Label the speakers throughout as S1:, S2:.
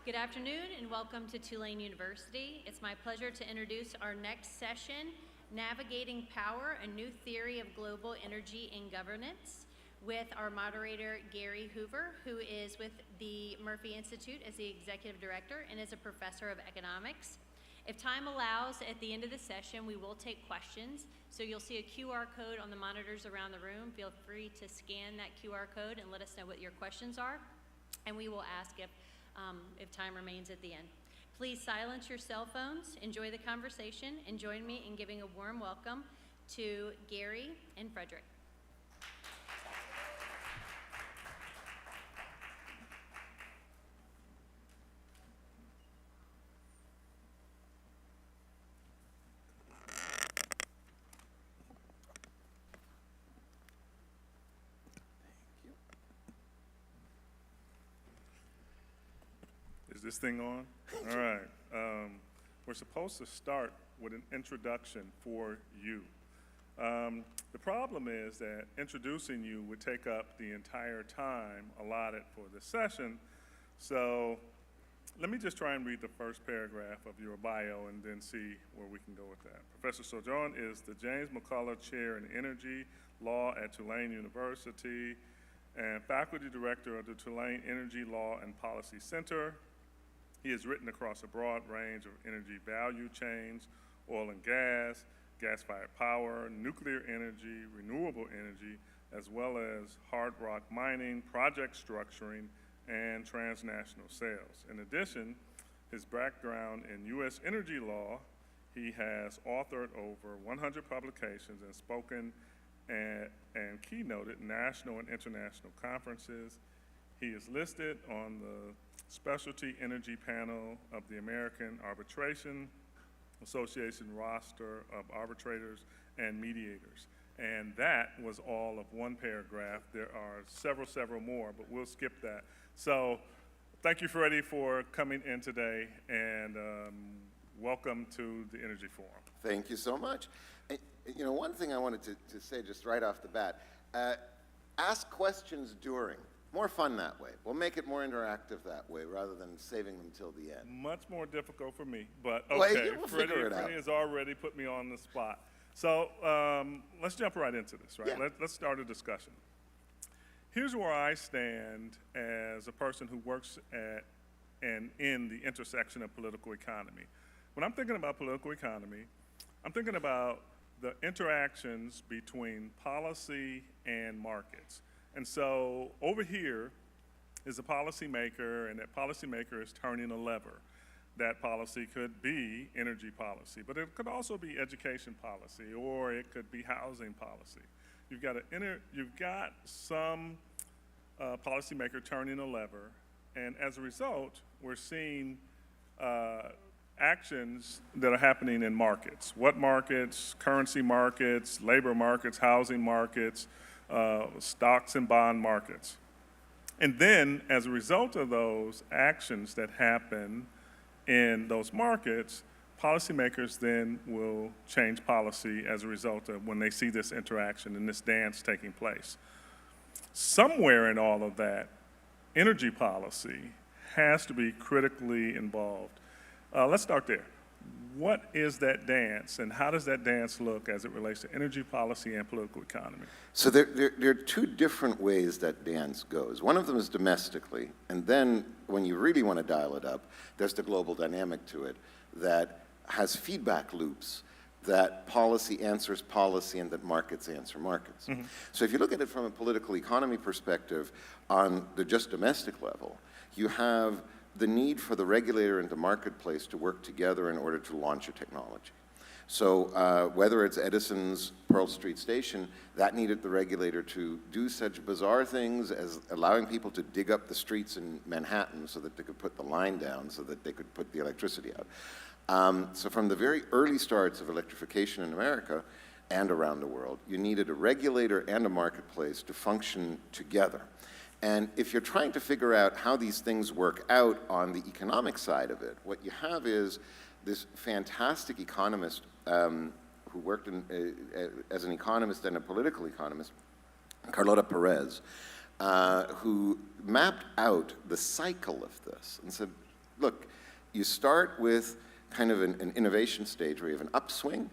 S1: Good afternoon and welcome to Tulane University. It's my pleasure to introduce our next session, Navigating Power, a New Theory of Global Energy and Governance, with our moderator, Gary Hoover, who is with the Murphy Institute as the Executive Director and is a Professor of Economics. If time allows, at the end of the session, we will take questions. So you'll see a QR code on the monitors around the room. Feel free to scan that QR code and let us know what your questions are. And we will ask if time remains at the end. Please silence your cell phones, enjoy the conversation, and join me in giving a warm welcome to Gary and Frederick.
S2: Is this thing on? All right. We're supposed to start with an introduction for you. The problem is that introducing you would take up the entire time allotted for this session. So let me just try and read the first paragraph of your bio and then see where we can go with that. Professor Sojourn is the James McCullough Chair in Energy Law at Tulane University and Faculty Director of the Tulane Energy Law and Policy Center. He has written across a broad range of energy value chains, oil and gas, gas-fired power, nuclear energy, renewable energy, as well as hard rock mining, project structuring, and transnational sales. In addition, his background in U.S. energy law, he has authored over 100 publications and spoken and keynoted national and international conferences. He is listed on the Specialty Energy Panel of the American Arbitration Association roster of arbitrators and mediators. And that was all of one paragraph. There are several more, but we'll skip that. So thank you, Freddie, for coming in today, and welcome to the Energy Forum.
S3: Thank you so much. And, you know, one thing I wanted to say just right off the bat, ask questions during. More fun that way. We'll make it more interactive that way rather than saving them till the end.
S2: Much more difficult for me, but okay.
S3: We'll
S2: Freddie has already put me on the spot. So let's jump right into this, right?
S3: Yeah.
S2: Let's start a discussion. Here's where I stand as a person who works at and in the intersection of political economy. When I'm thinking about political economy, I'm thinking about the interactions between policy and markets. And so over here is a policymaker, and that policymaker is turning a lever. That policy could be energy policy, but it could also be education policy, or it could be housing policy. You've got some policymaker turning a lever, and as a result, we're seeing actions that are happening in markets. What markets? Currency markets, labor markets, housing markets, stocks and bond markets. And then, as a result of those actions that happen in those markets, policymakers then will change policy as a result of when they see this interaction and this dance taking place. Somewhere in all of that, energy policy has to be critically involved. Let's start there. What is that dance, and how does that dance look as it relates to energy policy and political economy?
S3: So there are two different ways that dance goes. One of them is domestically, and then when you really want to dial it up, there's the global dynamic to it that has feedback loops, that policy answers policy and that markets answer markets. Mm-hmm. So if you look at it from a political economy perspective on the just domestic level, you have the need for the regulator and the marketplace to work together in order to launch a technology. So whether it's Edison's Pearl Street Station, that needed the regulator to do such bizarre things as allowing people to dig up the streets in Manhattan so that they could put the line down so that they could put the electricity out. So from the very early starts of electrification in America and around the world, you needed a regulator and a marketplace to function together. And if you're trying to figure out how these things work out on the economic side of it, what you have is this fantastic economist who worked as an economist and a political economist, Carlota Perez, who mapped out the cycle of this and said, look, you start with kind of an innovation stage where you have an upswing,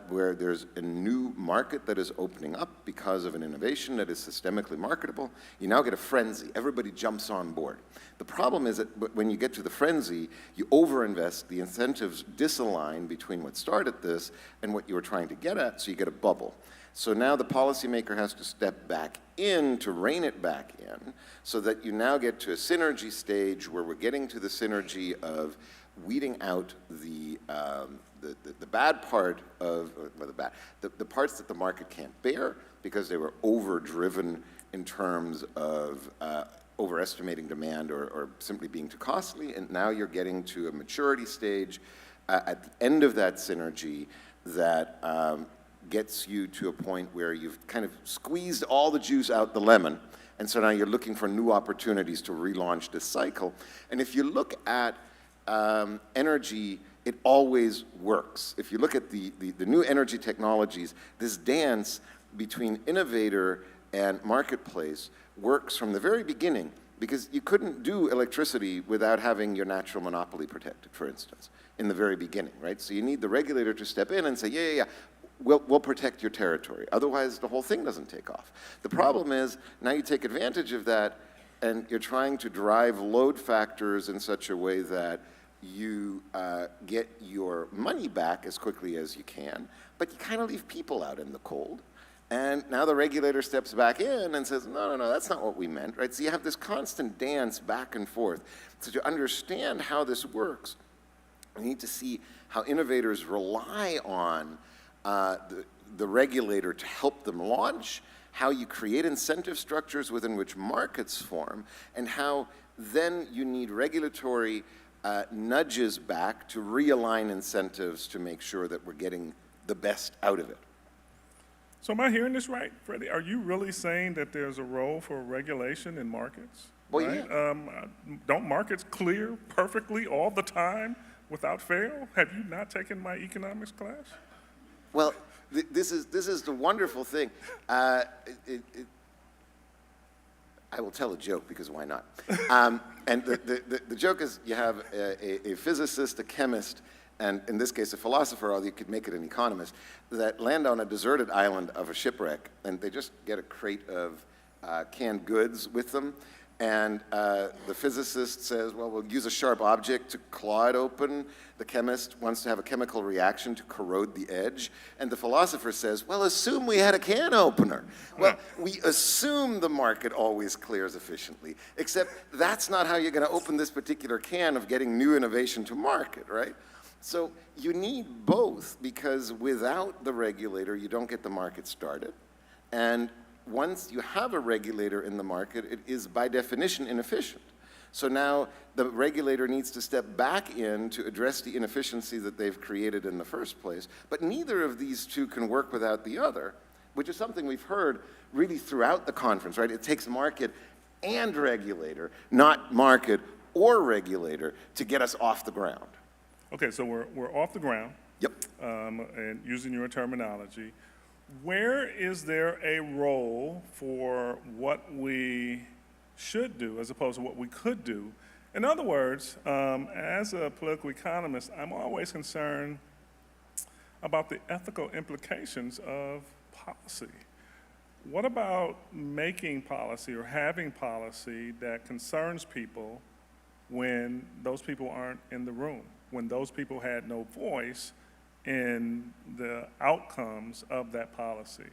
S3: where there's a new market that is opening up because of an innovation that is systemically marketable. You now get a frenzy. Everybody jumps on board. The problem is that when you get to the frenzy, you overinvest, the incentives disalign between what started this and what you were trying to get at, so you get a bubble. So now the policymaker has to step back in to rein it back in, so that you now get to a synergy stage where we're getting to the synergy of weeding out the bad part of, the parts that the market can't bear because they were overdriven in terms of overestimating demand or simply being too costly, and now you're getting to a maturity stage at the end of that synergy that gets you to a point where you've kind of squeezed all the juice out the lemon, and so now you're looking for new opportunities to relaunch this cycle. And if you look at energy, it always works. If you look at the new energy technologies, this dance between innovator and marketplace works from the very beginning, because you couldn't do electricity without having your natural monopoly protected, for instance, in the very beginning, right? So you need the regulator to step in and say, yeah, we'll protect your territory. Otherwise, the whole thing doesn't take off. The problem is, now you take advantage of that, and you're trying to drive load factors in such a way that you get your money back as quickly as you can, but you kind of leave people out in the cold. And now the regulator steps back in and says, no, that's not what we meant, right? So you have this constant dance back and forth. So to understand how this works, we need to see how innovators rely on the regulator to help them launch, how you create incentive structures within which markets form, and how then you need regulatory nudges back to realign incentives to make sure that we're getting the best out of it.
S2: So am I hearing this right, Freddie? Are you really saying that there's a role for regulation in markets?
S3: Well,
S2: right?
S3: yeah.
S2: Don't markets clear perfectly all the time without fail? Have you not taken my economics class?
S3: Well, this is the wonderful thing. I will tell a joke, because why not? And the joke is, you have a physicist, a chemist, and in this case a philosopher, or you could make it an economist, that land on a deserted island of a shipwreck, and they just get a crate of canned goods with them. And the physicist says, well, we'll use a sharp object to claw it open. The chemist wants to have a chemical reaction to corrode the edge. And the philosopher says, well, assume we had a can opener. Well, we assume the market always clears efficiently, except that's not how you're going to open this particular can of getting new innovation to market, right? So you need both, because without the regulator, you don't get the market started. And once you have a regulator in the market, it is by definition inefficient. So now the regulator needs to step back in to address the inefficiency that they've created in the first place. But neither of these two can work without the other, which is something we've heard really throughout the conference, right? It takes market and regulator, not market or regulator, to get us off the ground.
S2: Okay, so we're off the ground.
S3: Yep.
S2: And using your terminology, where is there a role for what we should do as opposed to what we could do? In other words, as a political economist, I'm always concerned about the ethical implications of policy. What about making policy or having policy that concerns people when those people aren't in the room, when those people had no voice in the outcomes of that policy?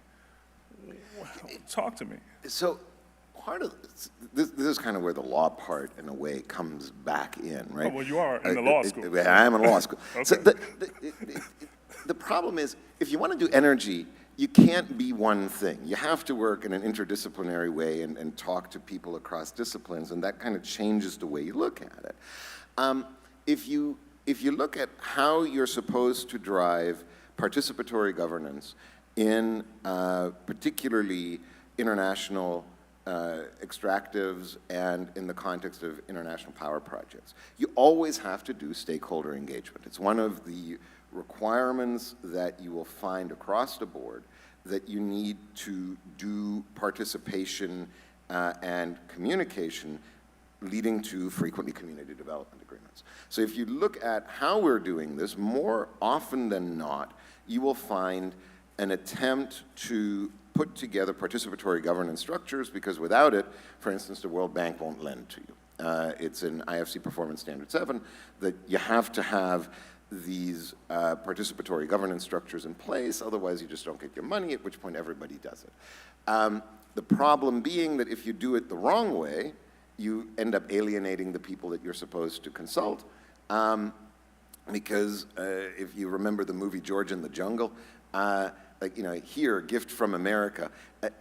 S2: Talk to me.
S3: So part of this is kind of where the law part, in a way, comes back in, right?
S2: Oh, well, you are in the law school.
S3: I am in law school.
S2: Okay.
S3: So the problem is, if you want to do energy, you can't be one thing. You have to work in an interdisciplinary way and talk to people across disciplines, and that kind of changes the way you look at it. If you look at how you're supposed to drive participatory governance in particularly international extractives and in the context of international power projects, you always have to do stakeholder engagement. It's one of the requirements that you will find across the board, that you need to do participation and communication leading to frequently community development agreements. So if you look at how we're doing this, more often than not, you will find an attempt to put together participatory governance structures, because without it, for instance, the World Bank won't lend to you. It's in IFC Performance Standard 7 that you have to have these participatory governance structures in place, otherwise you just don't get your money, at which point everybody does it. The problem being that if you do it the wrong way, you end up alienating the people that you're supposed to consult, because if you remember the movie George in the Jungle, like, you know, here, a gift from America,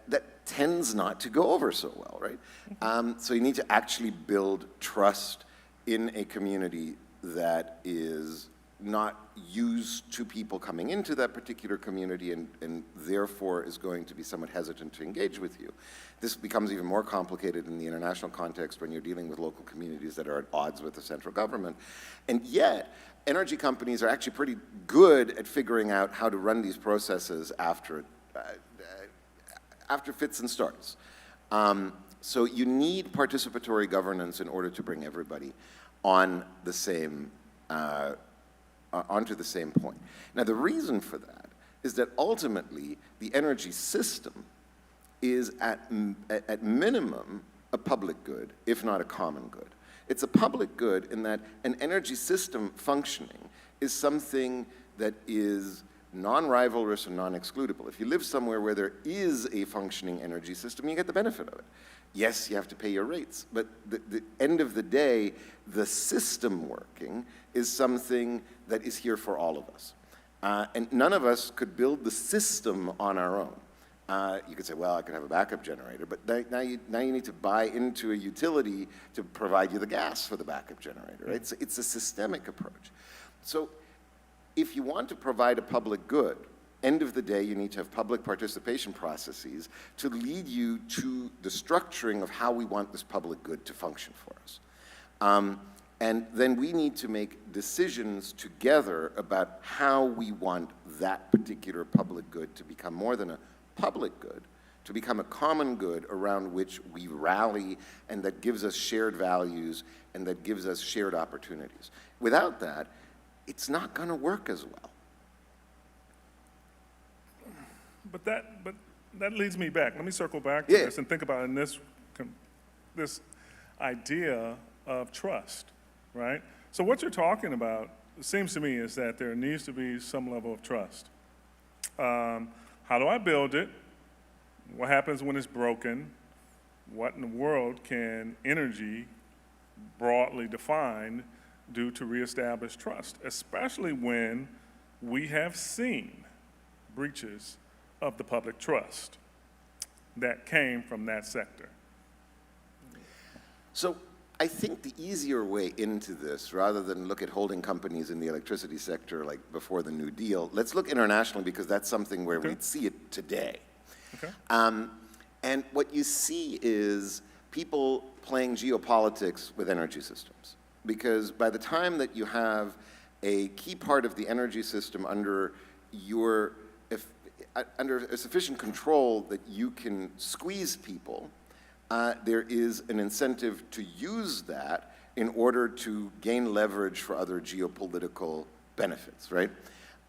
S3: that tends not to go over so well, right? So you need to actually build trust in a community that is not used to people coming into that particular community and therefore is going to be somewhat hesitant to engage with you. This becomes even more complicated in the international context when you're dealing with local communities that are at odds with the central government. And yet, energy companies are actually pretty good at figuring out how to run these processes after fits and starts. So you need participatory governance in order to bring everybody on the same onto the same point. Now, the reason for that is that ultimately the energy system is at minimum a public good, if not a common good. It's a public good in that an energy system functioning is something that is non-rivalrous and non-excludable. If you live somewhere where there is a functioning energy system, you get the benefit of it. Yes, you have to pay your rates, but the end of the day, the system working is something that is here for all of us. And none of us could build the system on our own. You could say, well, I could have a backup generator, but now you need to buy into a utility to provide you the gas for the backup generator, right? So it's a systemic approach. So if you want to provide a public good, end of the day, you need to have public participation processes to lead you to the structuring of how we want this public good to function for us. And then we need to make decisions together about how we want that particular public good to become more than a public good, to become a common good around which we rally and that gives us shared values and that gives us shared opportunities. Without that, it's not going to work as well.
S2: But that leads me back. Let me circle back to this and think about in this idea of trust, right? So what you're talking about, it seems to me, is that there needs to be some level of trust. How do I build it? What happens when it's broken? What in the world can energy, broadly defined, do to reestablish trust, especially when we have seen breaches of the public trust that came from that sector?
S3: So I think the easier way into this, rather than look at holding companies in the electricity sector like before the New Deal, let's look internationally because that's something where we'd see it today.
S2: Okay.
S3: And what you see is people playing geopolitics with energy systems. Because by the time that you have a key part of the energy system under under a sufficient control that you can squeeze people, there is an incentive to use that in order to gain leverage for other geopolitical benefits, right?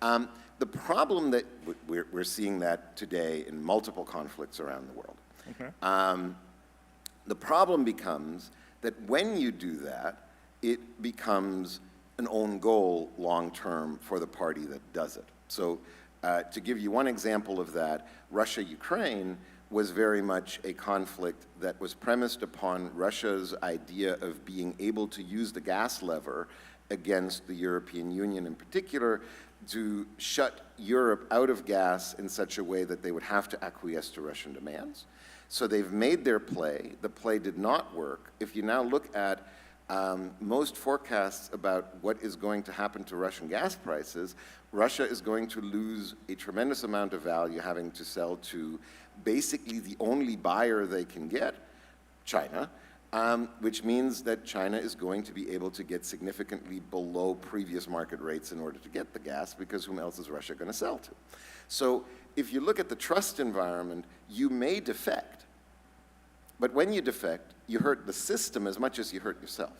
S3: The problem that we're seeing that today in multiple conflicts around the world.
S2: Okay.
S3: The problem becomes that when you do that, it becomes an own goal long-term for the party that does it. So to give you one example of that, Russia-Ukraine was very much a conflict that was premised upon Russia's idea of being able to use the gas lever against the European Union in particular to shut Europe out of gas in such a way that they would have to acquiesce to Russian demands. So they've made their play. The play did not work. If you now look at most forecasts about what is going to happen to Russian gas prices, Russia is going to lose a tremendous amount of value having to sell to basically the only buyer they can get, China, which means that China is going to be able to get significantly below previous market rates in order to get the gas, because whom else is Russia going to sell to? So if you look at the trust environment, you may defect, but when you defect, you hurt the system as much as you hurt yourself.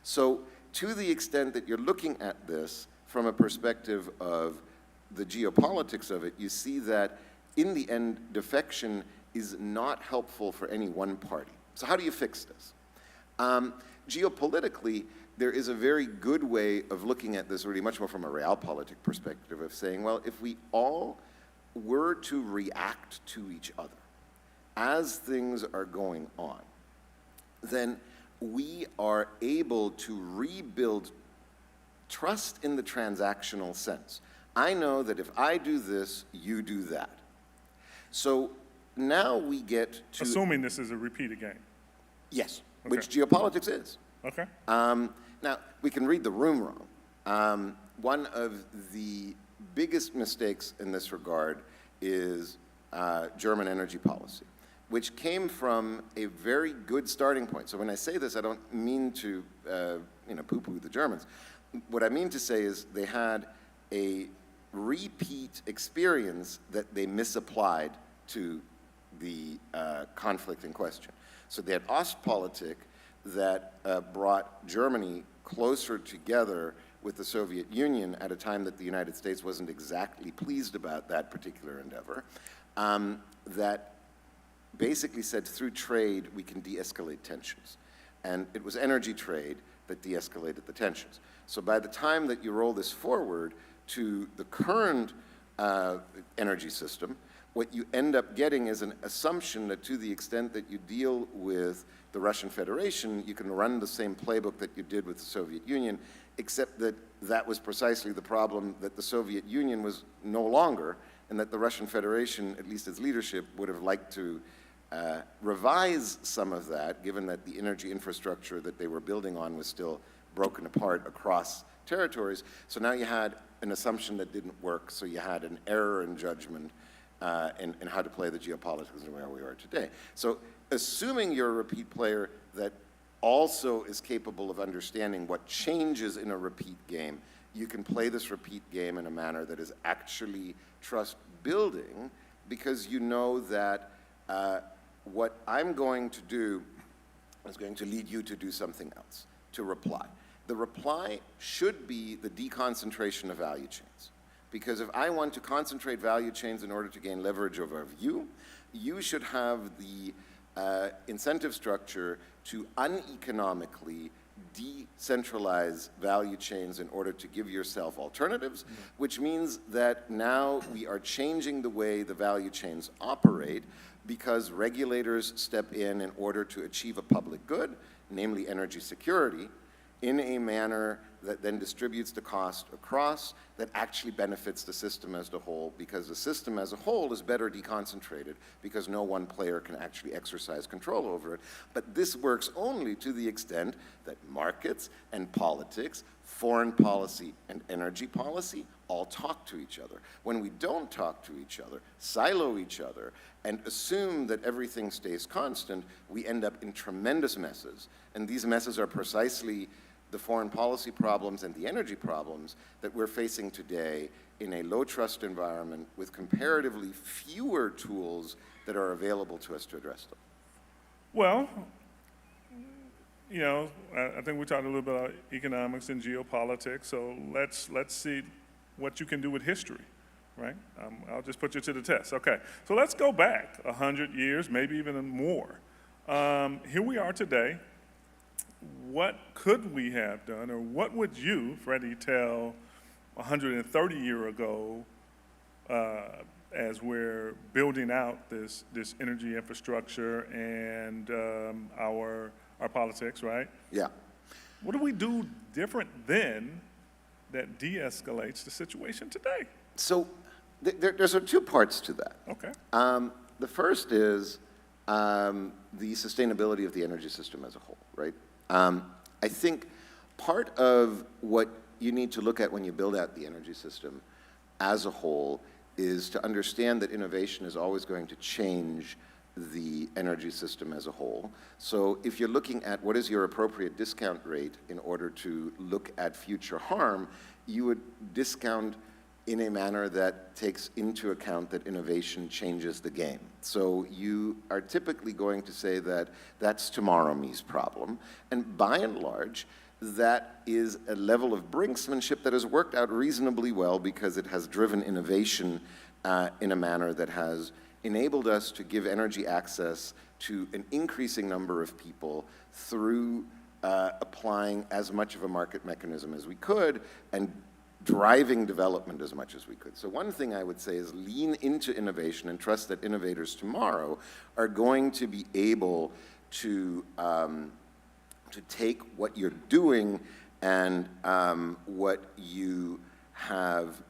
S3: So to the extent that you're looking at this from a perspective of the geopolitics of it, you see that in the end, defection is not helpful for any one party. So how do you fix this? Geopolitically, there is a very good way of looking at this really much more from a realpolitik perspective of saying, well, if we all were to react to each other as things are going on, then we are able to rebuild trust in the transactional sense. I know that if I do this, you do that. So now we get to...
S2: Assuming this is a repeated game.
S3: Yes,
S2: Okay.
S3: which geopolitics is.
S2: Okay.
S3: Now, we can read the room wrong. One of the biggest mistakes in this regard is German energy policy, which came from a very good starting point. So when I say this, I don't mean to poo-poo the Germans. What I mean to say is they had a repeat experience that they misapplied to the conflict in question. So they had Ostpolitik that brought Germany closer together with the Soviet Union at a time that the United States wasn't exactly pleased about that particular endeavor, that basically said through trade we can de-escalate tensions. And it was energy trade that de-escalated the tensions. So by the time that you roll this forward to the current energy system, what you end up getting is an assumption that to the extent that you deal with the Russian Federation, you can run the same playbook that you did with the Soviet Union, except that that was precisely the problem, that the Soviet Union was no longer, and that the Russian Federation, at least its leadership, would have liked to revise some of that, given that the energy infrastructure that they were building on was still broken apart across territories. So now you had an assumption that didn't work, so you had an error in judgment in how to play the geopolitics and where we are today. So assuming you're a repeat player that also is capable of understanding what changes in a repeat game, you can play this repeat game in a manner that is actually trust building, because you know that what I'm going to do is going to lead you to do something else, to reply. The reply should be the deconcentration of value chains. Because if I want to concentrate value chains in order to gain leverage over you, you should have the incentive structure to uneconomically decentralize value chains in order to give yourself alternatives, which means that now we are changing the way the value chains operate because regulators step in order to achieve a public good, namely energy security, in a manner that then distributes the cost across, that actually benefits the system as a whole, because the system as a whole is better deconcentrated because no one player can actually exercise control over it. But this works only to the extent that markets and politics, foreign policy and energy policy all talk to each other. When we don't talk to each other, silo each other, and assume that everything stays constant, we end up in tremendous messes. And these messes are precisely the foreign policy problems and the energy problems that we're facing today in a low-trust environment with comparatively fewer tools that are available to us to address them.
S2: Well, you know, I think we talked a little bit about economics and geopolitics, so let's see what you can do with history, right? I'll just put you to the test. Okay, so let's go back 100 years, maybe even more. Here we are today. What could we have done, or what would you, Freddie, tell 130 years ago as we're building out this energy infrastructure and our politics, right?
S3: Yeah.
S2: What do we do different then that de-escalates the situation today?
S3: So there's sort of two parts to that.
S2: Okay.
S3: The first is the sustainability of the energy system as a whole, right? I think part of what you need to look at when you build out the energy system as a whole is to understand that innovation is always going to change the energy system as a whole. So if you're looking at what is your appropriate discount rate in order to look at future harm, you would discount in a manner that takes into account that innovation changes the game. So you are typically going to say that that's tomorrow me's problem. And by and large, that is a level of brinksmanship that has worked out reasonably well because it has driven innovation in a manner that has enabled us to give energy access to an increasing number of people through applying as much of a market mechanism as we could and driving development as much as we could. So one thing I would say is lean into innovation and trust that innovators tomorrow are going to be able to take what you're doing and what you have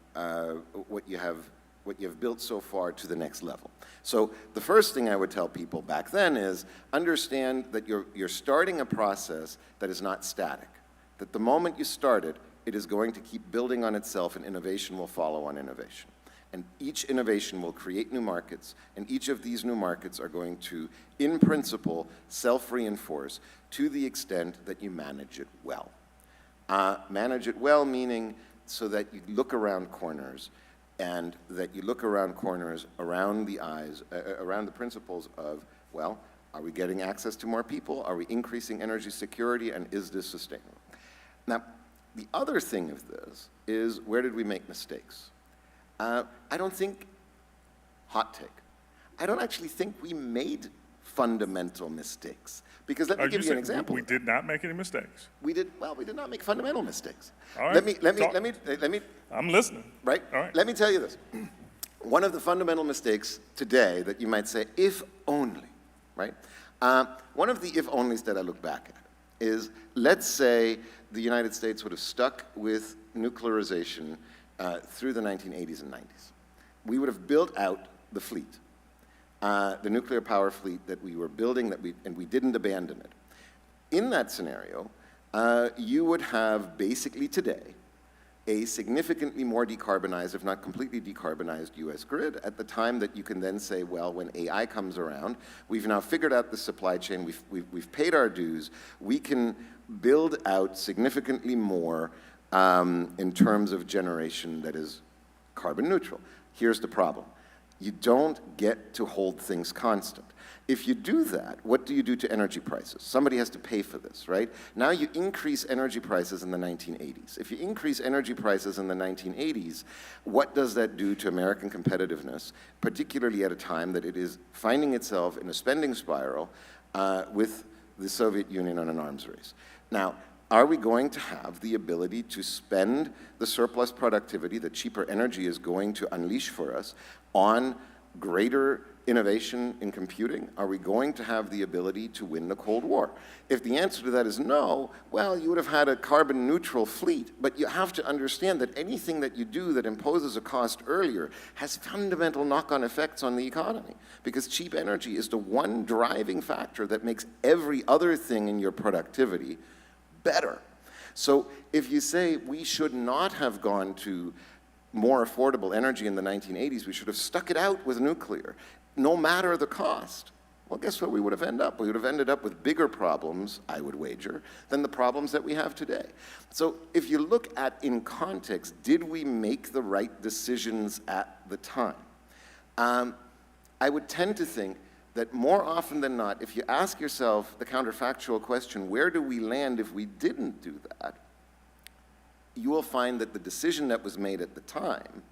S3: built so far to the next level. So the first thing I would tell people back then is understand that you're starting a process that is not static. That the moment you start it, it is going to keep building on itself and innovation will follow on innovation. And each innovation will create new markets, and each of these new markets are going to, in principle, self-reinforce to the extent that you manage it well. Manage it well meaning so that you look around corners, and that you look around corners around the eyes, around the principles of, well, are we getting access to more people? Are we increasing energy security? And is this sustainable? Now, the other thing of this is, where did we make mistakes? I don't think, hot take, I don't actually think we made fundamental mistakes. Because let me give you an example.
S2: We did not make any mistakes.
S3: We did not make fundamental mistakes.
S2: All right.
S3: Let me.
S2: I'm listening.
S3: Right?
S2: All right.
S3: Let me tell you this. One of the fundamental mistakes today that you might say, if only, right? One of the if-onlys that I look back at is, let's say the United States would have stuck with nuclearization through the 1980s and 90s. We would have built out the fleet, the nuclear power fleet that we were building, and we didn't abandon it. In that scenario, you would have basically today a significantly more decarbonized, if not completely decarbonized, US grid at the time that you can then say, well, when AI comes around, we've now figured out the supply chain, we've paid our dues, we can build out significantly more in terms of generation that is carbon neutral. Here's the problem. You don't get to hold things constant. If you do that, what do you do to energy prices? Somebody has to pay for this, right? Now you increase energy prices in the 1980s. If you increase energy prices in the 1980s, what does that do to American competitiveness, particularly at a time that it is finding itself in a spending spiral with the Soviet Union on an arms race? Now, are we going to have the ability to spend the surplus productivity that cheaper energy is going to unleash for us on greater innovation in computing? Are we going to have the ability to win the Cold War? If the answer to that is no, well, you would have had a carbon neutral fleet, but you have to understand that anything that you do that imposes a cost earlier has fundamental knock-on effects on the economy, because cheap energy is the one driving factor that makes every other thing in your productivity better. So if you say we should not have gone to more affordable energy in the 1980s, we should have stuck it out with nuclear, no matter the cost. Well, guess what we would have ended up? We would have ended up with bigger problems, I would wager, than the problems that we have today. So if you look at, in context, did we make the right decisions at the time? I would tend to think that more often than not, if you ask yourself the counterfactual question, where do we land if we didn't do that? You will find that the decision that was made at the time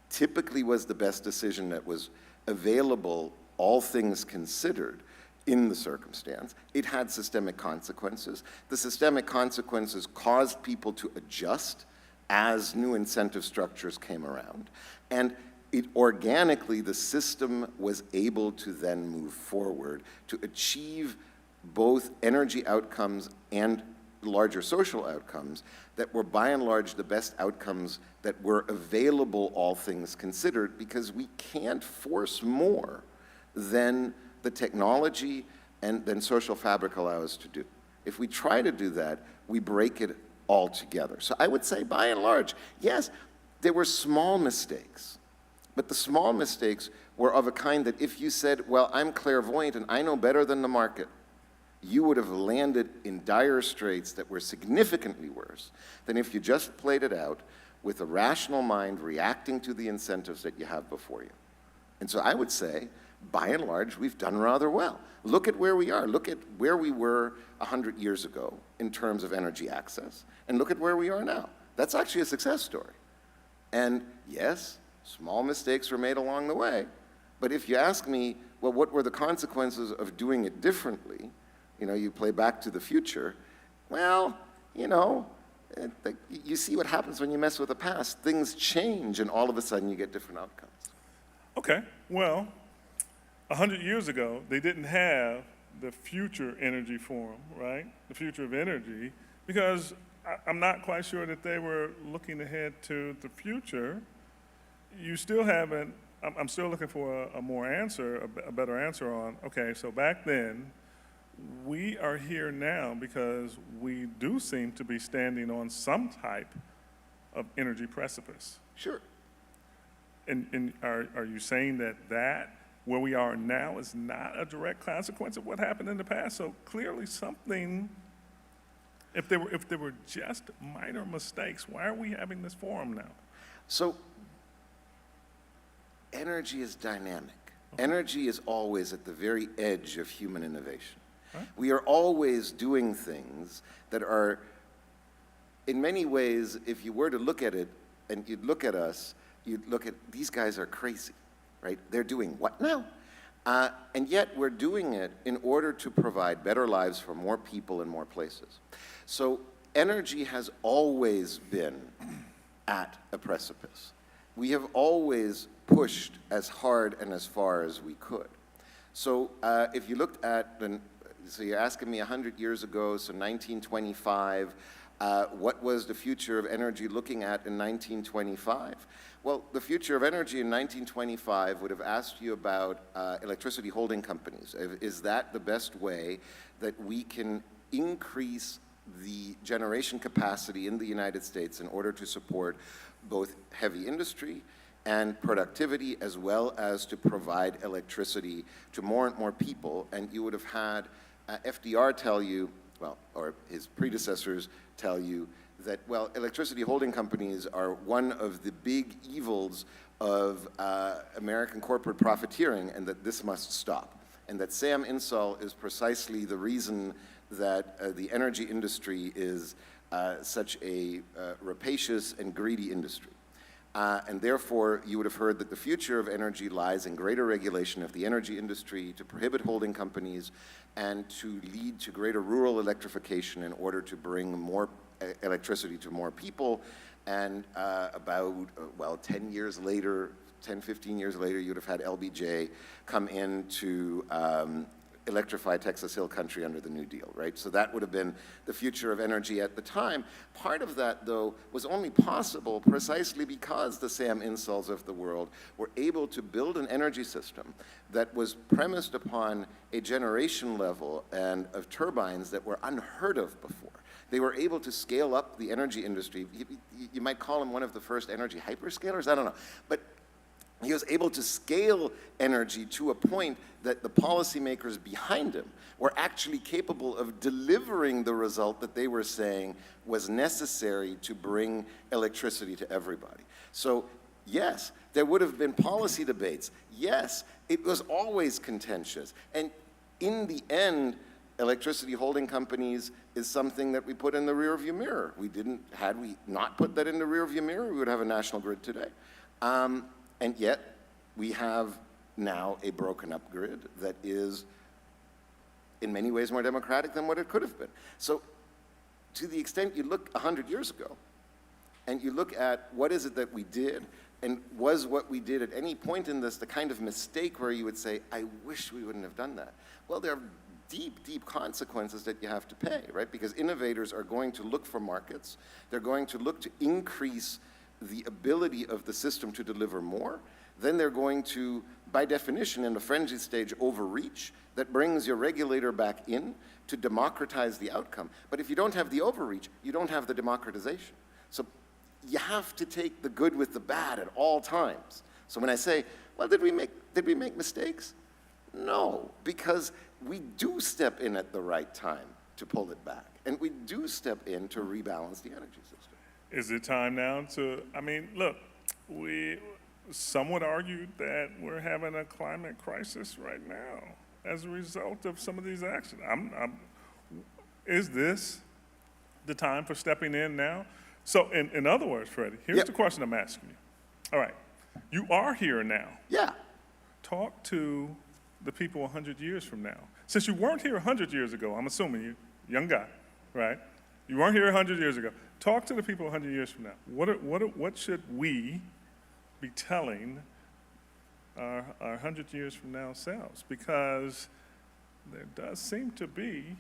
S3: typically was the best decision that was available, all things considered, in the circumstance. It had systemic consequences. The systemic consequences caused people to adjust as new incentive structures came around. And organically, the system was able to then move forward to achieve both energy outcomes and larger social outcomes that were by and large the best outcomes that were available, all things considered, because we can't force more than the technology and then social fabric allow us to do. If we try to do that, we break it altogether. So I would say by and large, yes, there were small mistakes, but the small mistakes were of a kind that if you said, well, I'm clairvoyant and I know better than the market, you would have landed in dire straits that were significantly worse than if you just played it out with a rational mind reacting to the incentives that you have before you. And so I would say, by and large, we've done rather well. Look at where we are. Look at where we were 100 years ago in terms of energy access, and look at where we are now. That's actually a success story. And yes, small mistakes were made along the way, but if you ask me, well, what were the consequences of doing it differently? You know, you play Back to the Future. Well, you know, you see what happens when you mess with the past. Things change, and all of a sudden you get different outcomes.
S2: Okay, well, 100 years ago, they didn't have the Future Energy Forum, right? The future of energy, because I'm not quite sure that they were looking ahead to the future. You still haven't, I'm still looking for a better answer on, okay, so back then, we are here now because we do seem to be standing on some type of energy precipice.
S3: Sure.
S2: And are you saying that where we are now is not a direct consequence of what happened in the past? So clearly something, if there were just minor mistakes, why are we having this forum now?
S3: So energy is dynamic. Energy is always at the very edge of human innovation. We are always doing things that are, in many ways, if you were to look at it and you'd look at us, you'd look at, these guys are crazy, right? They're doing what now? And yet we're doing it in order to provide better lives for more people in more places. So energy has always been at a precipice. We have always pushed as hard and as far as we could. So if you looked at so you're asking me 100 years ago, so 1925, what was the future of energy looking at in 1925? Well, the future of energy in 1925 would have asked you about electricity holding companies. Is that the best way that we can increase the generation capacity in the United States in order to support both heavy industry and productivity, as well as to provide electricity to more and more people? And you would have had FDR tell you, well, or his predecessors tell you, that, well, electricity holding companies are one of the big evils of American corporate profiteering, and that this must stop. And that Sam Insull is precisely the reason that the energy industry is such a rapacious and greedy industry. And therefore, you would have heard that the future of energy lies in greater regulation of the energy industry, to prohibit holding companies, and to lead to greater rural electrification in order to bring more electricity to more people. And about, well, 10 years later, 10, 15 years later, you'd have had LBJ come in to electrify Texas Hill Country under the New Deal, right? So that would have been the future of energy at the time. Part of that, though, was only possible precisely because the Sam Insulls of the world were able to build an energy system that was premised upon a generation level and of turbines that were unheard of before. They were able to scale up the energy industry. You might call him one of the first energy hyperscalers, I don't know. But he was able to scale energy to a point that the policymakers behind him were actually capable of delivering the result that they were saying was necessary to bring electricity to everybody. So yes, there would have been policy debates. Yes, it was always contentious. And in the end, electricity holding companies is something that we put in the rearview mirror. Had we not put that in the rearview mirror, we would have a national grid today. And yet, we have now a broken up grid that is in many ways more democratic than what it could have been. So to the extent you look 100 years ago, and you look at what is it that we did, and was what we did at any point in this the kind of mistake where you would say, I wish we wouldn't have done that. Well, there are deep, deep consequences that you have to pay, right? Because innovators are going to look for markets. They're going to look to increase the ability of the system to deliver more. Then they're going to, by definition, in the frenzy stage, overreach. That brings your regulator back in to democratize the outcome. But if you don't have the overreach, you don't have the democratization. So you have to take the good with the bad at all times. So when I say, well, did we make mistakes? No, because we do step in at the right time to pull it back. And we do step in to rebalance the energy system.
S2: Is it time now to, I mean, look, some would argue that we're having a climate crisis right now as a result of some of these actions. Is this the time for stepping in now? So in other words, Freddie, here's the question I'm asking you. All right, you are here now.
S3: Yeah.
S2: Talk to the people 100 years from now. Since you weren't here 100 years ago, I'm assuming you, young guy, right? You weren't here 100 years ago. Talk to the people 100 years from now. What should we be telling our 100 years from now selves? Because there does seem to be.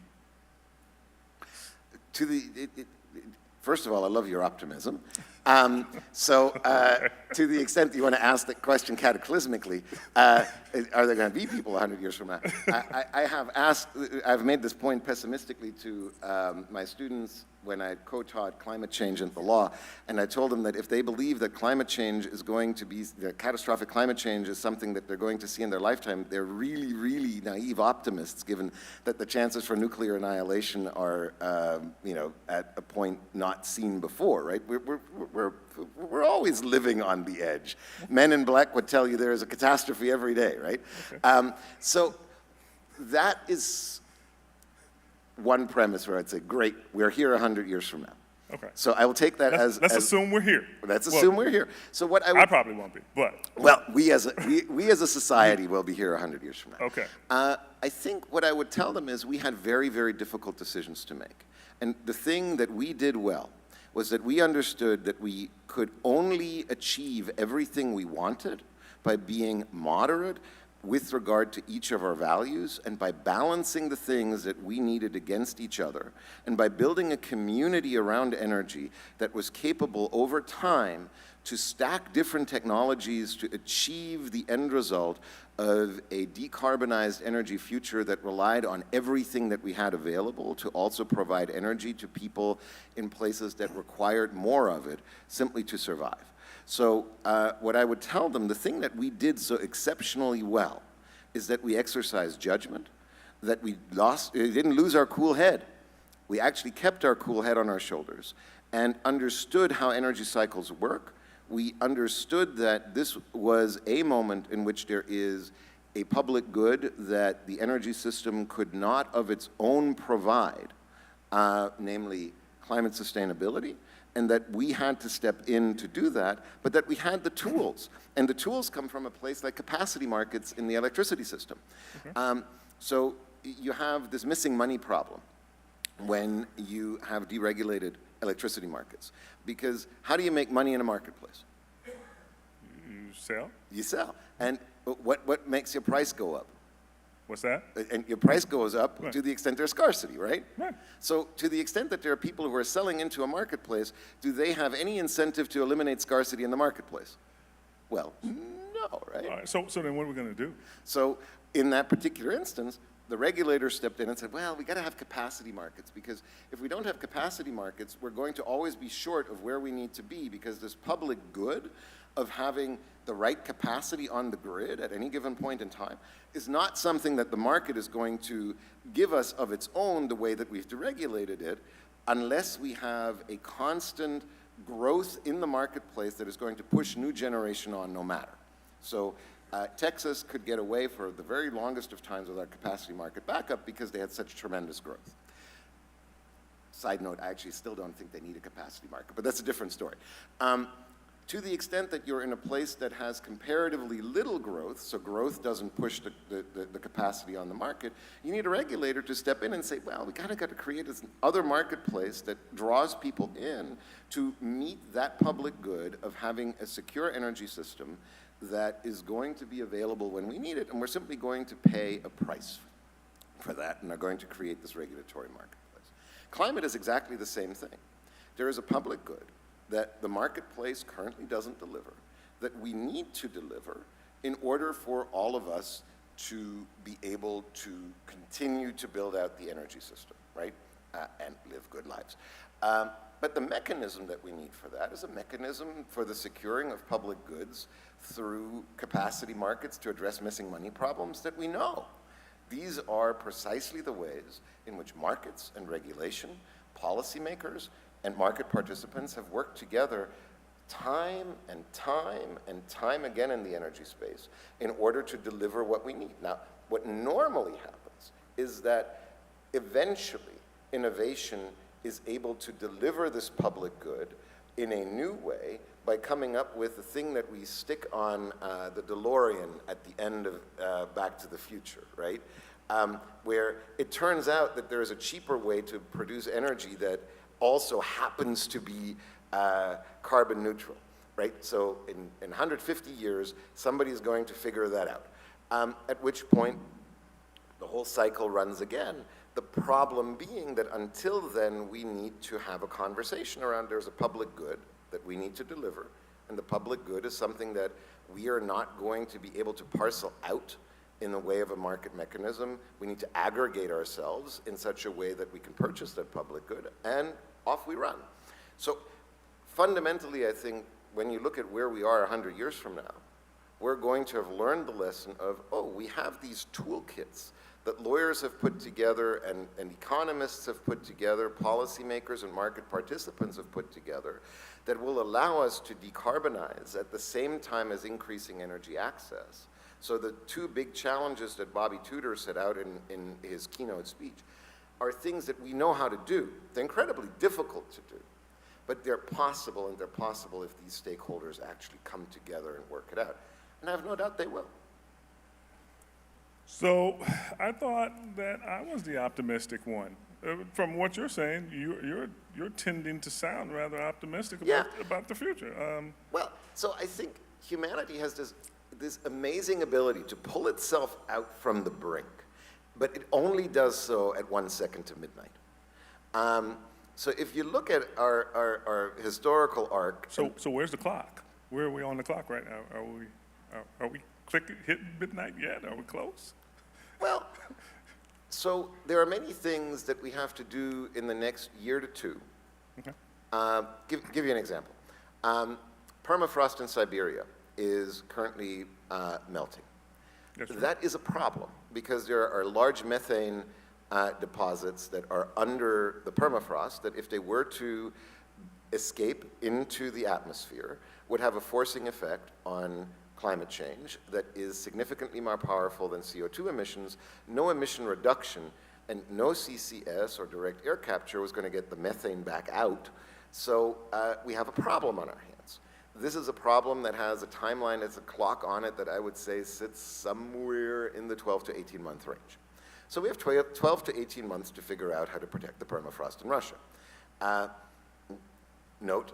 S3: First of all, I love your optimism. To the extent that you want to ask that question cataclysmically, are there going to be people 100 years from now? I've made this point pessimistically to my students when I co-taught climate change and the law, and I told them that if they believe that climate change is going to be, that catastrophic climate change is something that they're going to see in their lifetime, they're really, really naive optimists, given that the chances for nuclear annihilation are, at a point not seen before, right? We're always living on the edge. Men in Black would tell you there is a catastrophe every day, right? Okay. So that is one premise where I'd say, great, we're here 100 years from now. Okay. So I will take that
S2: let's assume we're here.
S3: Let's assume we're here. So what
S2: I probably won't be, but.
S3: Well, we as a society will be here 100 years from now.
S2: Okay.
S3: I think what I would tell them is we had very, very difficult decisions to make. And the thing that we did well was that we understood that we could only achieve everything we wanted by being moderate with regard to each of our values, and by balancing the things that we needed against each other, and by building a community around energy that was capable over time to stack different technologies to achieve the end result of a decarbonized energy future that relied on everything that we had available to also provide energy to people in places that required more of it simply to survive. So what I would tell them, the thing that we did so exceptionally well is that we exercised judgment, that we didn't lose our cool head. We actually kept our cool head on our shoulders and understood how energy cycles work. We understood that this was a moment in which there is a public good that the energy system could not of its own provide, namely climate sustainability, and that we had to step in to do that, but that we had the tools. And the tools come from a place like capacity markets in the electricity system. Okay. So you have this missing money problem when you have deregulated electricity markets. Because how do you make money in a marketplace?
S2: You sell.
S3: You sell. And what makes your price go up?
S2: What's that?
S3: And your price goes up
S2: Right.
S3: to the extent there's scarcity, right?
S2: Right.
S3: So to the extent that there are people who are selling into a marketplace, do they have any incentive to eliminate scarcity in the marketplace? Well, no, right?
S2: All right, so then what are we going to do?
S3: So in that particular instance, the regulator stepped in and said, well, we got to have capacity markets, because if we don't have capacity markets, we're going to always be short of where we need to be, because this public good of having the right capacity on the grid at any given point in time is not something that the market is going to give us of its own the way that we've deregulated it, unless we have a constant growth in the marketplace that is going to push new generation on no matter. So Texas could get away for the very longest of times with our capacity market backup because they had such tremendous growth. Side note, I actually still don't think they need a capacity market, but that's a different story. To the extent that you're in a place that has comparatively little growth, so growth doesn't push the capacity on the market, you need a regulator to step in and say, well, we kind of got to create this other marketplace that draws people in to meet that public good of having a secure energy system that is going to be available when we need it, and we're simply going to pay a price for that and are going to create this regulatory marketplace. Climate is exactly the same thing. There is a public good that the marketplace currently doesn't deliver, that we need to deliver in order for all of us to be able to continue to build out the energy system, right? And live good lives. But the mechanism that we need for that is a mechanism for the securing of public goods through capacity markets to address missing money problems that we know. These are precisely the ways in which markets and regulation, policymakers, and market participants have worked together time and time and time again in the energy space in order to deliver what we need. Now, what normally happens is that eventually innovation is able to deliver this public good in a new way by coming up with the thing that we stick on the DeLorean at the end of Back to the Future, right? Where it turns out that there is a cheaper way to produce energy that also happens to be carbon neutral, right? So in 150 years, somebody is going to figure that out, at which point the whole cycle runs again. The problem being that until then, we need to have a conversation around there's a public good that we need to deliver, and the public good is something that we are not going to be able to parcel out in the way of a market mechanism. We need to aggregate ourselves in such a way that we can purchase that public good, and off we run. So fundamentally, I think when you look at where we are 100 years from now, we're going to have learned the lesson of, oh, we have these toolkits that lawyers have put together and economists have put together, policymakers and market participants have put together, that will allow us to decarbonize at the same time as increasing energy access. So the two big challenges that Bobby Tudor set out in his keynote speech are things that we know how to do. They're incredibly difficult to do, but they're possible, and they're possible if these stakeholders actually come together and work it out. And I have no doubt they will.
S2: So I thought that I was the optimistic one. From what you're saying, you're tending to sound rather optimistic about the future.
S3: Well, so I think humanity has this amazing ability to pull itself out from the brink, but it only does so at 1 second to midnight. So if you look at our historical arc.
S2: So where's the clock? Where are we on the clock right now? Are we hitting midnight yet? Are we close?
S3: Well, so there are many things that we have to do in the next year to two. Okay. Give you an example. Permafrost in Siberia is currently melting. That's right. That is a problem because there are large methane deposits that are under the permafrost that if they were to escape into the atmosphere would have a forcing effect on climate change that is significantly more powerful than CO2 emissions. No emission reduction and no CCS or direct air capture was going to get the methane back out. So we have a problem on our hands. This is a problem that has a timeline, it's a clock on it that I would say sits somewhere in the 12 to 18 month range. So we have 12 to 18 months to figure out how to protect the permafrost in Russia. Note,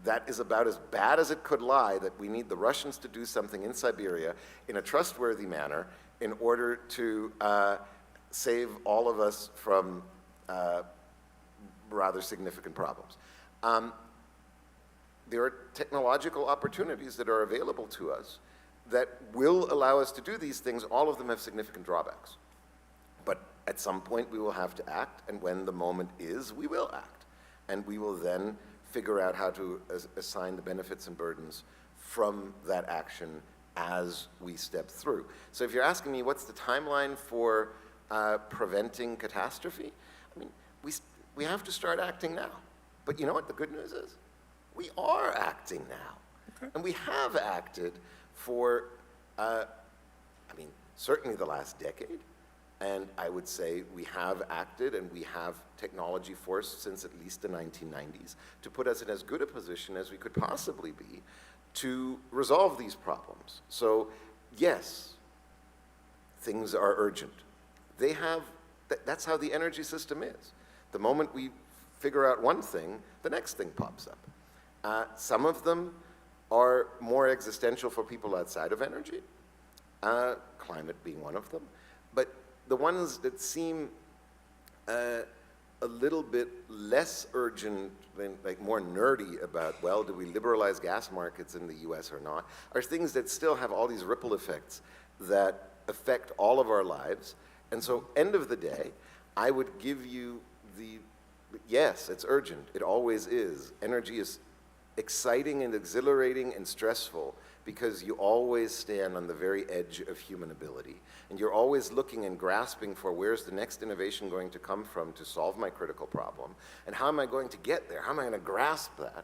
S3: that is about as bad as it could lie, that we need the Russians to do something in Siberia in a trustworthy manner in order to save all of us from rather significant problems. There are technological opportunities that are available to us that will allow us to do these things. All of them have significant drawbacks. But at some point we will have to act, and when the moment is, we will act. And we will then figure out how to assign the benefits and burdens from that action as we step through. So if you're asking me what's the timeline for preventing catastrophe, I mean, we have to start acting now. But you know what the good news is? We are acting now. Okay. And we have acted for, certainly the last decade. And I would say we have acted, and we have technology force since at least the 1990s to put us in as good a position as we could possibly be to resolve these problems. So yes, things are urgent. That's how the energy system is. The moment we figure out one thing, the next thing pops up. Some of them are more existential for people outside of energy, climate being one of them. But the ones that seem a little bit less urgent, than, like more nerdy about, well, do we liberalize gas markets in the US or not, are things that still have all these ripple effects that affect all of our lives. And so, end of the day, I would give you yes, it's urgent. It always is. Energy is exciting and exhilarating and stressful because you always stand on the very edge of human ability. And you're always looking and grasping for where's the next innovation going to come from to solve my critical problem, and how am I going to get there? How am I going to grasp that?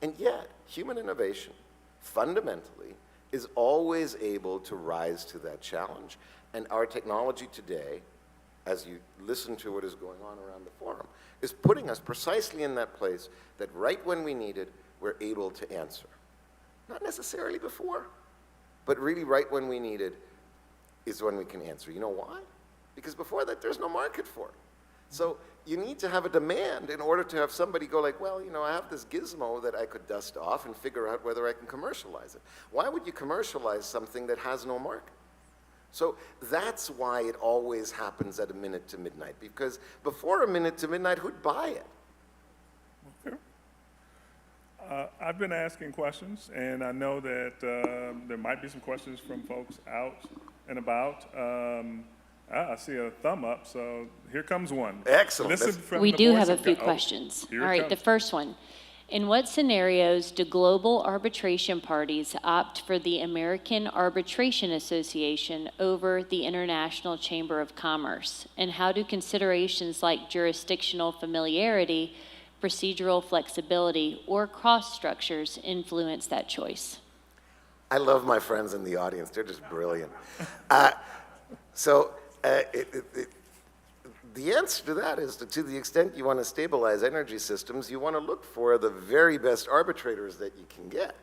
S3: And yet, human innovation, fundamentally, is always able to rise to that challenge. And our technology today, as you listen to what is going on around the forum, is putting us precisely in that place that right when we need it, we're able to answer. Not necessarily before, but really right when we need it is when we can answer. You know why? Because before that, there's no market for it. So you need to have a demand in order to have somebody go like, well, you know, I have this gizmo that I could dust off and figure out whether I can commercialize it. Why would you commercialize something that has no market? So that's why it always happens at a minute to midnight, because before a minute to midnight, who'd buy it?
S2: Okay. I've been asking questions, and I know that there might be some questions from folks out and about. I see a thumb up, so here comes one.
S3: Excellent.
S4: We do have a few questions. All right, the first one. In what scenarios do global arbitration parties opt for the American Arbitration Association over the International Chamber of Commerce? And how do considerations like jurisdictional familiarity, procedural flexibility, or cost structures influence that choice?
S3: I love my friends in the audience. They're just brilliant. The answer to that is that to the extent you want to stabilize energy systems, you want to look for the very best arbitrators that you can get.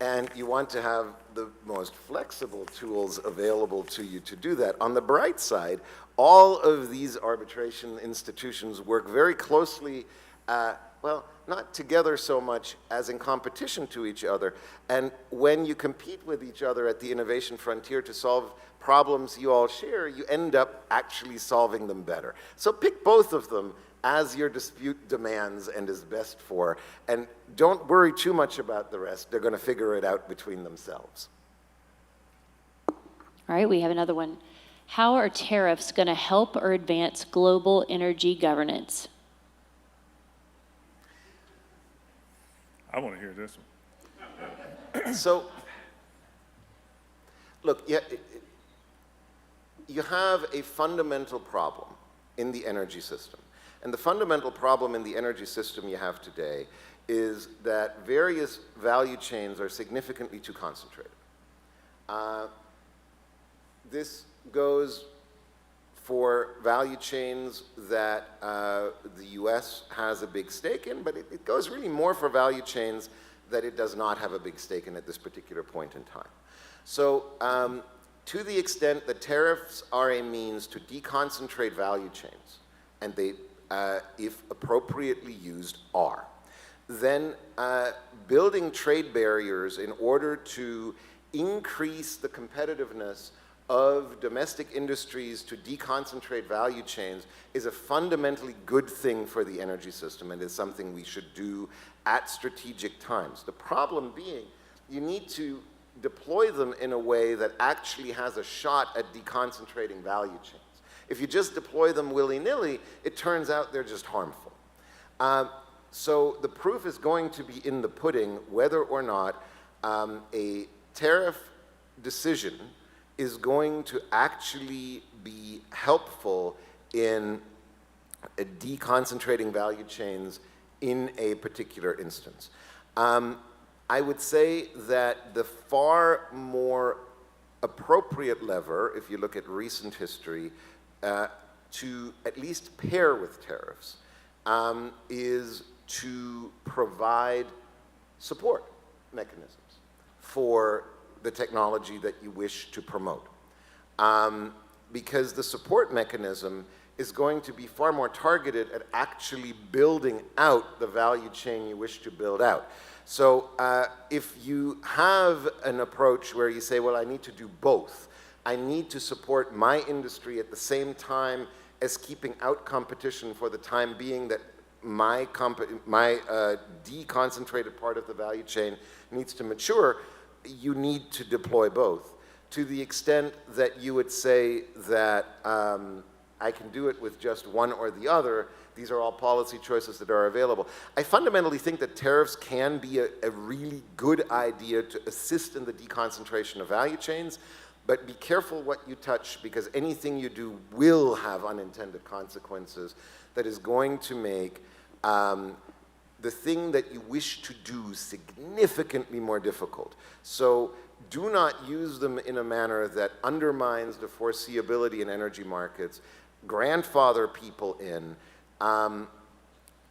S3: And you want to have the most flexible tools available to you to do that. On the bright side, all of these arbitration institutions work very closely, well, not together so much as in competition to each other. And when you compete with each other at the innovation frontier to solve problems you all share, you end up actually solving them better. So pick both of them as your dispute demands and is best for, and don't worry too much about the rest. They're going to figure it out between themselves.
S4: All right, we have another one. How are tariffs going to help or advance global energy governance?
S2: I want to hear this one.
S3: So, look, you have a fundamental problem in the energy system. And the fundamental problem in the energy system you have today is that various value chains are significantly too concentrated. This goes for value chains that the US has a big stake in, but it goes really more for value chains that it does not have a big stake in at this particular point in time. So to the extent that tariffs are a means to deconcentrate value chains, and they, if appropriately used, are, then building trade barriers in order to increase the competitiveness of domestic industries to deconcentrate value chains is a fundamentally good thing for the energy system and is something we should do at strategic times. The problem being, you need to deploy them in a way that actually has a shot at deconcentrating value chains. If you just deploy them willy-nilly, it turns out they're just harmful. So the proof is going to be in the pudding whether or not a tariff decision is going to actually be helpful in deconcentrating value chains in a particular instance. I would say that the far more appropriate lever, if you look at recent history, to at least pair with tariffs, is to provide support mechanisms for the technology that you wish to promote. Because the support mechanism is going to be far more targeted at actually building out the value chain you wish to build out. So if you have an approach where you say, well, I need to do both, I need to support my industry at the same time as keeping out competition for the time being that my deconcentrated part of the value chain needs to mature, you need to deploy both. To the extent that you would say that I can do it with just one or the other, these are all policy choices that are available. I fundamentally think that tariffs can be a really good idea to assist in the deconcentration of value chains, but be careful what you touch, because anything you do will have unintended consequences that is going to make the thing that you wish to do significantly more difficult. So do not use them in a manner that undermines the foreseeability in energy markets, grandfather people in,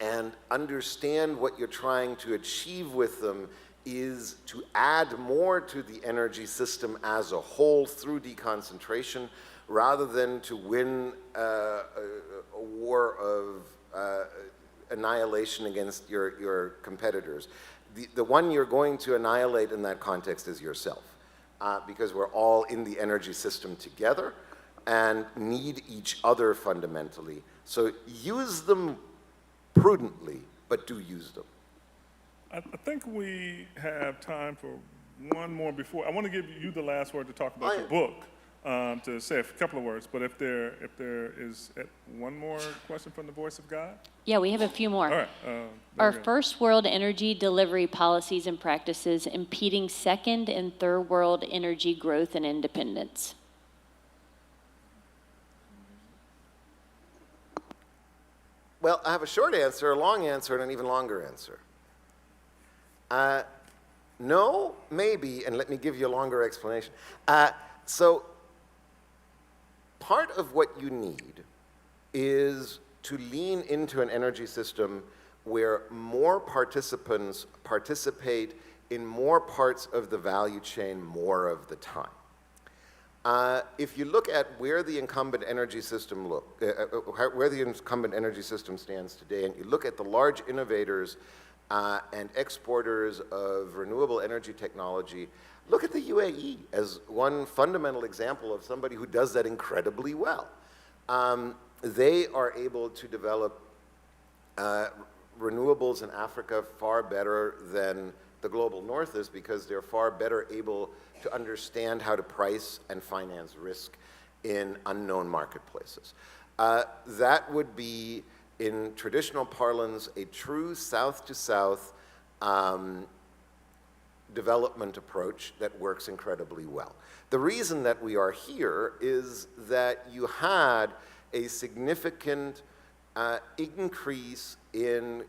S3: and understand what you're trying to achieve with them is to add more to the energy system as a whole through deconcentration, rather than to win a war of annihilation against your competitors. The one you're going to annihilate in that context is yourself, because we're all in the energy system together and need each other fundamentally. So use them prudently, but do use them.
S2: I think we have time for one more before. I want to give you the last word to talk about the book, to say a couple of words. But if there is one more question from the Voice of God?
S4: Yeah, we have a few more.
S2: All right.
S4: Are first world energy delivery policies and practices impeding second and third world energy growth and independence?
S3: Well, I have a short answer, a long answer, and an even longer answer. No, maybe, and let me give you a longer explanation. So part of what you need is to lean into an energy system where more participants participate in more parts of the value chain more of the time. If you look at where the incumbent energy system stands today, and you look at the large innovators and exporters of renewable energy technology, look at the UAE as one fundamental example of somebody who does that incredibly well. They are able to develop renewables in Africa far better than the global north is, because they're far better able to understand how to price and finance risk in unknown marketplaces. That would be, in traditional parlance, a true south-to-south development approach that works incredibly well. The reason that we are here is that you had a significant increase in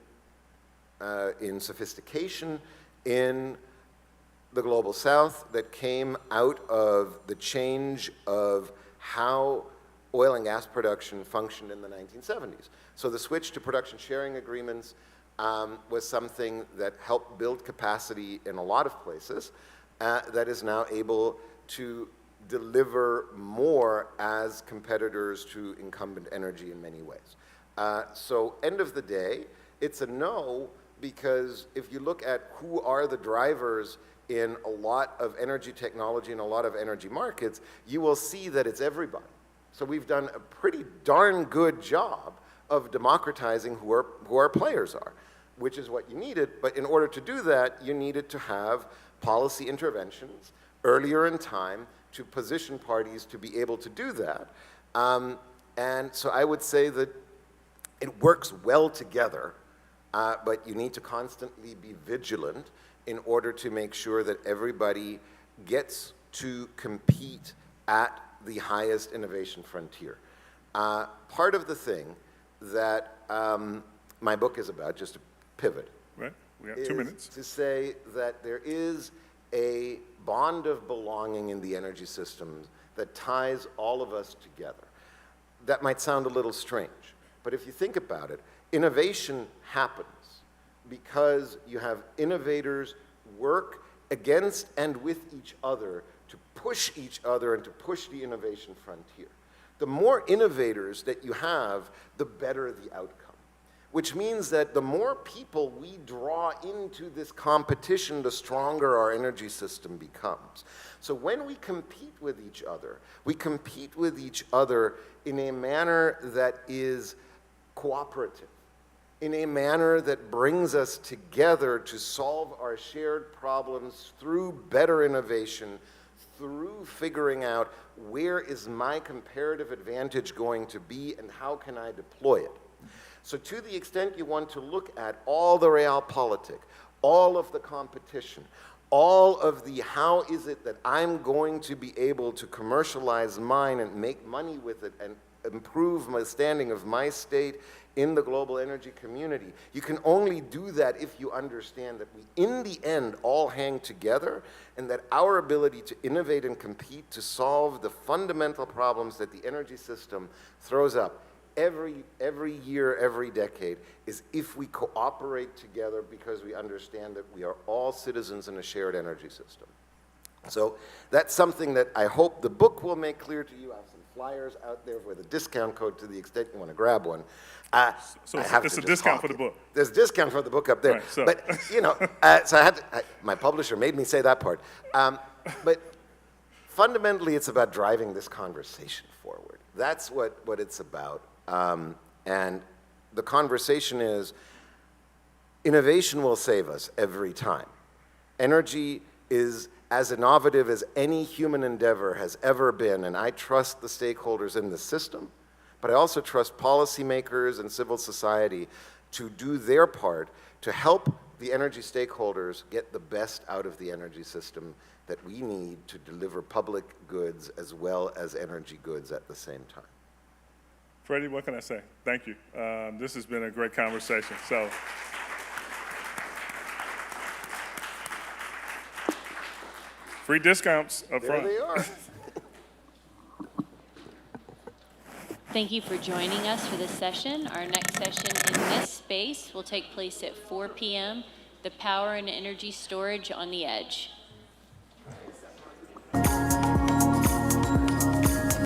S3: sophistication in the global south that came out of the change of how oil and gas production functioned in the 1970s. So the switch to production sharing agreements was something that helped build capacity in a lot of places that is now able to deliver more as competitors to incumbent energy in many ways. So end of the day, it's a no, because if you look at who are the drivers in a lot of energy technology and a lot of energy markets, you will see that it's everybody. So we've done a pretty darn good job of democratizing who our players are, which is what you needed. But in order to do that, you needed to have policy interventions earlier in time to position parties to be able to do that. And so I would say that it works well together, but you need to constantly be vigilant in order to make sure that everybody gets to compete at the highest innovation frontier. Part of the thing that my book is about, just to pivot,
S2: Right, we have 2 minutes.
S3: to say that there is a bond of belonging in the energy system that ties all of us together. That might sound a little strange, but if you think about it, innovation happens because you have innovators work against and with each other to push each other and to push the innovation frontier. The more innovators that you have, the better the outcome, which means that the more people we draw into this competition, the stronger our energy system becomes. So when we compete with each other in a manner that is cooperative, in a manner that brings us together to solve our shared problems through better innovation, through figuring out where is my comparative advantage going to be and how can I deploy it. So to the extent you want to look at all the realpolitik, all of the competition, all of the how is it that I'm going to be able to commercialize mine and make money with it and improve my standing of my state in the global energy community, you can only do that if you understand that we, in the end, all hang together, and that our ability to innovate and compete to solve the fundamental problems that the energy system throws up every year, every decade, is if we cooperate together because we understand that we are all citizens in a shared energy system. So that's something that I hope the book will make clear to you. I have some flyers out there with a discount code to the extent you want to grab one.
S2: So it's a discount for the book.
S3: There's a discount for the book up there.
S2: Right, so.
S3: But, you know, so my publisher made me say that part. But fundamentally, it's about driving this conversation forward. That's what it's about. And the conversation is, innovation will save us every time. Energy is as innovative as any human endeavor has ever been, and I trust the stakeholders in the system, but I also trust policymakers and civil society to do their part to help the energy stakeholders get the best out of the energy system that we need to deliver public goods as well as energy goods at the same time.
S2: Freddie, what can I say? Thank you. This has been a great conversation. So, free discounts up front.
S3: There they are.
S4: Thank you for joining us for this session. Our next session in this space will take place at 4 p.m., the Power and Energy Storage on the Edge.